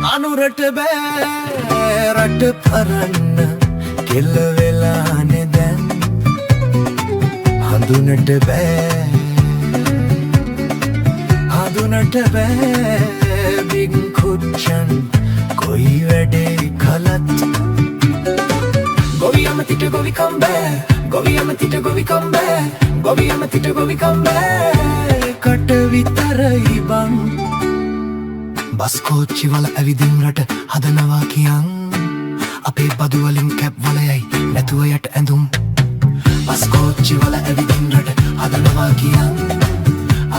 අනුරට බෑ රට පරන්න කෙල්ල වෙලානේ දැන් හඳුනට බෑ බින් කුච්චන් කොයි වැඩේ කලත් ගොවියමතිට ගොවිකම් බෑ කට විතරයි බං බස් කෝච්චි වල ඇවිදින් රට හදනවා කියන් අපේ බදු වලින් කැප් වලයයි නැතුව යට ඇඳුම් බස් කෝච්චි වල ඇවිදින් රට හදනවා කියන්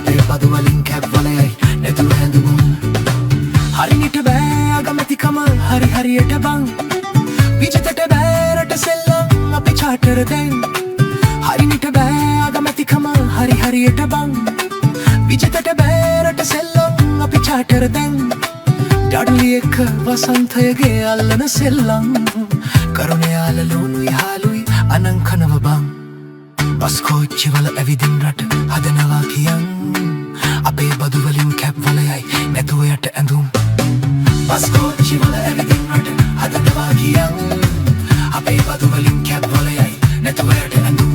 අපේ බදු වලින් කැප් වලයයි නැතුව ඇඳුම් හරිනිට බෑ අගමැතිකම හරි හරියට බං විජිතට බෑ රට සෙල්ලම් අපි චාටර් දැන් හරිනිට බෑ අගමැතිකම හරි හරියට බං විජිතට බෑ රට සෙල්ලම් අපි චාටර් දැන් ඩඩ්ලි එක්ක වසන්තයගේ අල්ලන සෙල්ලම් කරුණයාල ලුණුයි හාලුයි අනංකනව බං බස් කෝච්චි වල ඇවිදින් රට හදනවා කියන් අපේ බදු වලින් කැප් වලයයි නැතුව යට ඇඳුම් බස් කෝච්චි වල ඇවිදින් රට හදනවා කියන් අපේ බදු වලින් කැප් වලයයි නැතුව යට ඇඳුම්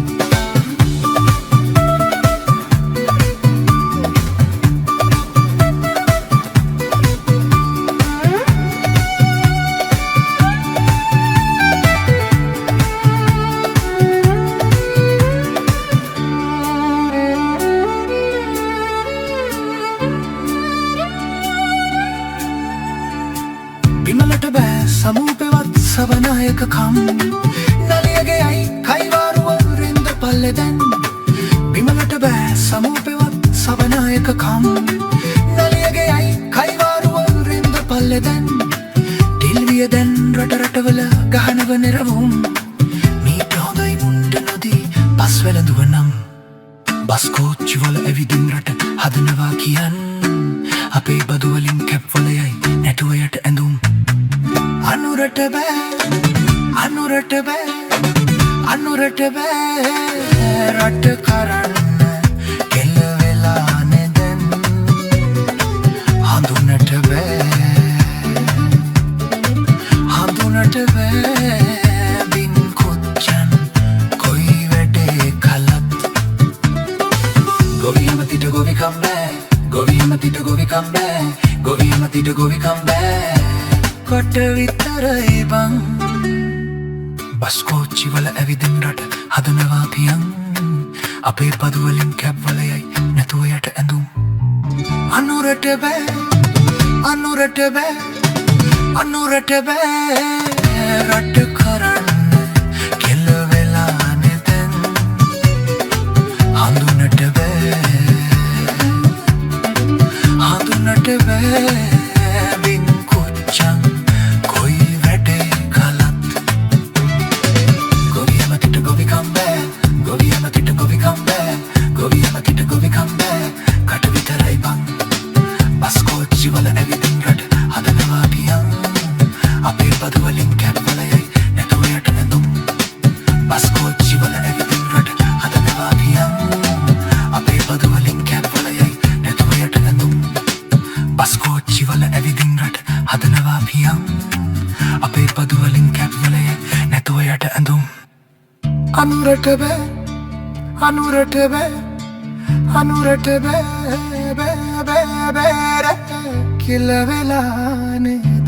විමලට බෑ සමූපෙවත් සවනායකකම් නලියගේ අයි කයිවාරුව රෙන්ද පල්ලෙ දැන් විමලට බෑ සමූපෙවත් සවනායකකම් නලියගේ අයි කයිවාරුව රෙන්ද පල්ලෙ දැන් ටිල්විය දැන් රටවල ගහනව නිරවුම් මීට හොඳයි මුන්ට නොදී පස් වැළඳුව නම් බස් කෝච්චි වල ඇවිදින් රට හදනවා කියන් අපේ බදු වලින් කැප් වලයයි නැතුව යට ඇඳුම් අනුරට බෑ රට කරන්න කෙල්ල වෙලානේ දැන් හඳුනට බෑ බින් කුච්චන් කොයි වැඩේ කලත් ගොවියමතිට ගොවිකම් බෑ කොට විතරයි බං බස් කෝච්චි වල ඇවිදින් රට හදනවා කියන් අපේ බදු වලින් කැප් වලයයි නැතුව යට ඇඳුම් අනුරට බෑ රට කරන්න කෙල්ල වෙලානේ දැන් හඳුනට බෑ බින් කුච්චන් කොයි වැඩේ කලත් ගොවියමතිට ගොවිකම් බෑ කට විතරයි බං බස් කෝච්චි වල ඇවිදින් රට හදනවා කියන් අපේ බදු වලින් කැප් වලයයි නැතුව යට ඇඳුම් බස් කෝච්චි වල ඇවිදින් රට හදනවා කියන් අපේ බදු වලින් කැප් වලයයි නැතුව යට ඇඳුම් බස් කෝච්චි වල ඇවිදින් රට හදනවා කියන් අපේ බදු වලින් කැප් වලයයි නැතුව යට ඇඳුම් අනුරට බෑ කෙල්ල වෙලානේ